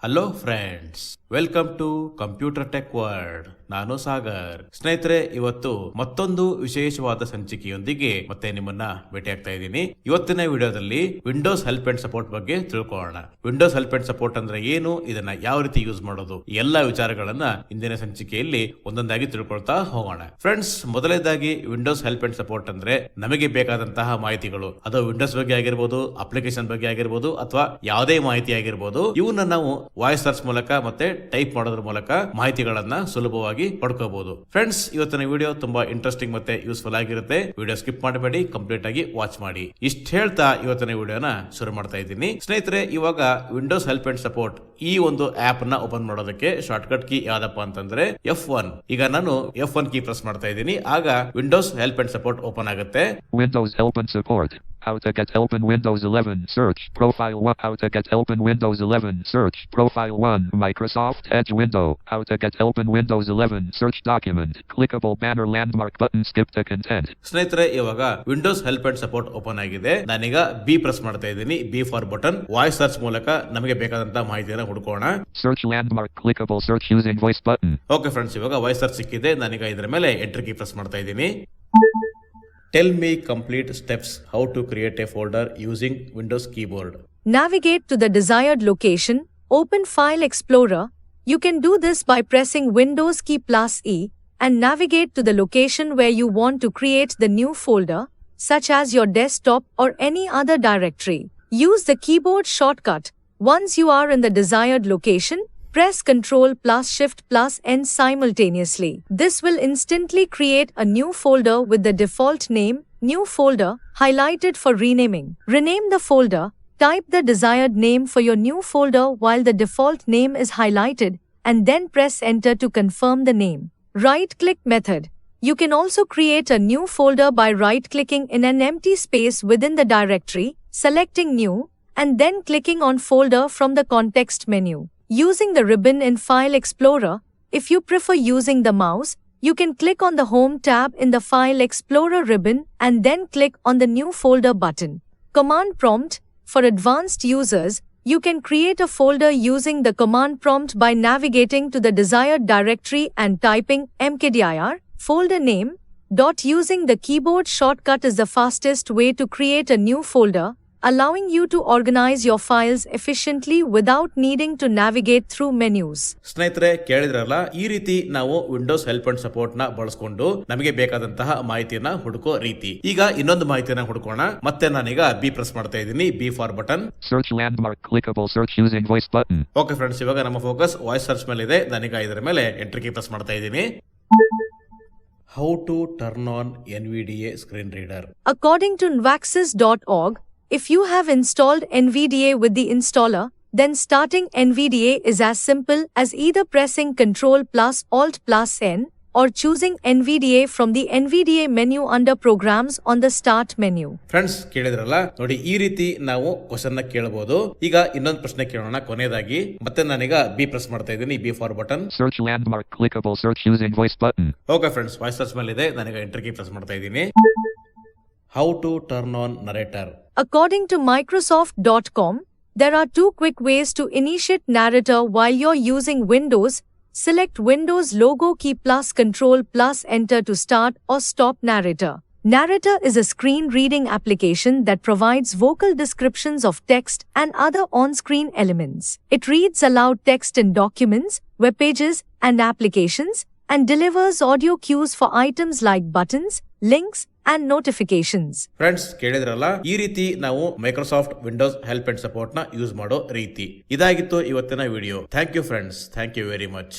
Hello friends, welcome to computer tech world. ನಾನು ಸಾಗರ್. ಸ್ನೇಹಿತರೆ, ಇವತ್ತು ಮತ್ತೊಂದು ವಿಶೇಷವಾದ ಸಂಚಿಕೆಯೊಂದಿಗೆ ಮತ್ತೆ ನಿಮ್ಮನ್ನ ಭೇಟಿ ಆಗ್ತಾ ಇದ್ದೀನಿ. ಇವತ್ತಿನ ವಿಡಿಯೋದಲ್ಲಿ ವಿಂಡೋಸ್ ಹೆಲ್ಪ್ ಅಂಡ್ ಸಪೋರ್ಟ್ ಬಗ್ಗೆ ತಿಳ್ಕೊಳ್ಳೋಣ. ವಿಂಡೋಸ್ ಹೆಲ್ಪ್ ಅಂಡ್ ಸಪೋರ್ಟ್ ಅಂದ್ರೆ ಏನು, ಇದನ್ನ ಯಾವ ರೀತಿ ಯೂಸ್ ಮಾಡೋದು, ಎಲ್ಲಾ ವಿಚಾರಗಳನ್ನ ಇಂದಿನ ಸಂಚಿಕೆಯಲ್ಲಿ ಒಂದೊಂದಾಗಿ ತಿಳ್ಕೊಳ್ತಾ ಹೋಗೋಣ. ಫ್ರೆಂಡ್ಸ್, ಮೊದಲನೇದಾಗಿ ವಿಂಡೋಸ್ ಹೆಲ್ಪ್ ಅಂಡ್ ಸಪೋರ್ಟ್ ಅಂದ್ರೆ ನಮಗೆ ಬೇಕಾದಂತಹ ಮಾಹಿತಿಗಳು, ಅದು ವಿಂಡೋಸ್ ಬಗ್ಗೆ ಆಗಿರ್ಬೋದು, ಅಪ್ಲಿಕೇಶನ್ ಬಗ್ಗೆ ಆಗಿರ್ಬೋದು, ಅಥವಾ ಯಾವುದೇ ಮಾಹಿತಿ ಆಗಿರ್ಬೋದು, ಇವನ್ನ ನಾವು ವಾಯ್ಸ್ ಸರ್ಚ್ ಮೂಲಕ ಮತ್ತೆ ಟೈಪ್ ಮಾಡೋದ್ರ ಮೂಲಕ ಮಾಹಿತಿಗಳನ್ನ ಸುಲಭವಾಗಿ ಪಡ್ಕೋಬಹುದು. ಫ್ರೆಂಡ್ಸ್, ಇವತ್ತಿನ ವಿಡಿಯೋ ತುಂಬಾ ಇಂಟ್ರೆಸ್ಟಿಂಗ್ ಮತ್ತೆ ಯೂಸ್ಫುಲ್ ಆಗಿರುತ್ತೆ. ವಿಡಿಯೋ ಸ್ಕಿಪ್ ಮಾಡಬೇಡಿ, ಕಂಪ್ಲೀಟ್ ಆಗಿ ವಾಚ್ ಮಾಡಿ. ಇಷ್ಟ ಹೇಳ್ತಾ ಇವತ್ತಿನ ವಿಡಿಯೋನ ಶುರು ಮಾಡ್ತಾ ಇದ್ದೀನಿ. ಸ್ನೇಹಿತರೆ, ಇವಾಗ ವಿಂಡೋಸ್ ಹೆಲ್ಪ್ ಅಂಡ್ ಸಪೋರ್ಟ್ ಈ ಒಂದು ಆಪ್ ನ ಓಪನ್ ಮಾಡೋದಕ್ಕೆ ಶಾರ್ಟ್ ಕಟ್ ಕೀ ಯಾವ್ದಪ್ಪ ಅಂತಂದ್ರೆ F1. ಈಗ ನಾನು F1 ಕೀ ಪ್ರೆಸ್ ಮಾಡ್ತಾ ಇದ್ದೀನಿ. ಆಗ Windows help and support open ಆಗುತ್ತೆ. Windows Help and Support. How to get help in Windows 11. Search Profile 1. How to get help in Windows 11. Search Profile 1. Microsoft Edge window. How to get help in Windows 11. Search Document. Clickable banner landmark button. Skip to content. ಸ್ನೇಹಿತರೆ, ಇವಾಗ Windows help and support open ಆಗಿದೆ. ನಾನೀಗ B press ಮಾಡ್ತಾ ಇದ್ದೀನಿ. B for button. Voice search ಮೂಲಕ ನಮಗೆ ಬೇಕಾದಂತ ಮಾಹಿತಿಯನ್ನು ಹುಡುಕೋಣ. Search landmark. Clickable search using voice button. Okay friends, ಇವಾಗ ವಾಯ್ಸ್ ಸರ್ಚ್ ಸಿಕ್ಕಿದೆ. ನಾನೀಗ ಇದರ ಮೇಲೆ ಎಂಟರ್ ಕೀ ಪ್ರೆಸ್ ಮಾಡ್ತಾ ಇದ್ದೀನಿ. Tell me complete steps how to create a folder using Windows keyboard. Navigate to the desired location, open File Explorer. You can do this by pressing Windows key plus E and navigate to the location where you want to create the new folder, such as your desktop or any other directory. Use the keyboard shortcut. Once you are in the desired location, press Ctrl plus Shift plus N simultaneously. This will instantly create a new folder with the default name, New Folder, highlighted for renaming. Rename the folder. Type the desired name for your new folder while the default name is highlighted, and then press Enter to confirm the name. Right-click method. You can also create a new folder by right-clicking in an empty space within the directory, selecting New, and then clicking on Folder from the context menu. Using the ribbon in File Explorer, if you prefer using the mouse, you can click on the Home tab in the File Explorer ribbon and then click on the New Folder button. Command Prompt. For advanced users, you can create a folder using the command prompt by navigating to the desired directory and typing mkdir, folder name. Using the keyboard shortcut is the fastest way to create a new folder, allowing you to organize your files efficiently without needing to navigate through menus. ಸ್ನೇಹಿತರೆ, ಕೇಳಿದ್ರಲ್ಲ, ಈ ರೀತಿ ನಾವು Windows help and support ನ ಬಳಸಿಕೊಂಡು ನಮಗೆ ಬೇಕಾದಂತಹ ಮಾಹಿತಿಯನ್ನ ಹುಡುಕೋ ರೀತಿ. ಈಗ ಇನ್ನೊಂದು ಮಾಹಿತಿಯನ್ನ ಹುಡುಕೋಣ. ಮತ್ತೆ ನಾನೀಗ B ಪ್ರೆಸ್ ಮಾಡ್ತಾ ಇದ್ದೀನಿ. B for button. Search landmark. Clickable search using voice button. Okay friends, ಇವಾಗ ನಮ್ಮ ಫೋಕಸ್ ವಾಯ್ಸ್ ಸರ್ಚ್ ಮೇಲೆ ಇದೆ. ನಾನೀಗ ಇದರ ಮೇಲೆ ಎಂಟರ್ ಕೀ ಪ್ರೆಸ್ ಮಾಡ್ತಾ ಇದ್ದೀನಿ. How to turn on NVDA screen reader. According to nvaxis.org, if you have installed NVDA with the installer, then starting NVDA is as simple as either pressing Ctrl plus Alt plus N or choosing NVDA from the NVDA menu under Programs on the Start menu. Friends, ಕೇಳಿದ್ರಲ್ಲ, ನೋಡಿ, ಈ ರೀತಿ ನಾವು question ನ ಕೇಳಬಹುದು. ಈಗ ಇನ್ನೊಂದು ಪ್ರಶ್ನೆ ಕೇಳೋಣ ಕೊನೆಯದಾಗಿ. ಮತ್ತೆ ನಾನೀಗ B ಪ್ರೆಸ್ ಮಾಡ್ತಾ ಇದ್ದೀನಿ. B for button. Search landmark. Clickable search using voice button. Okay friends, voice search ಮೇಲೆ ಇದೆ. ನಾನೀಗ ಎಂಟರ್ ಕೀ ಪ್ರೆಸ್ ಮಾಡ್ತಾ ಇದ್ದೀನಿ. How to turn on narrator. According to Microsoft.com, there are two quick ways to initiate narrator while you're using Windows. Select Windows logo key plus Ctrl plus Enter to start or stop narrator. Narrator is a screen reading application that provides vocal descriptions of text and other on-screen elements. It reads aloud text in documents, web pages, and applications, and delivers audio cues for items like buttons, links, and notifications. Friends, ಕೇಳಿದ್ರಲ್ಲ, ಈ ರೀತಿ ನಾವು Microsoft Windows help and support ನ use ಮಾಡೋ ರೀತಿ. ಇದಾಗಿತ್ತು ಇವತ್ತಿನ video. Thank you friends. Thank you very much.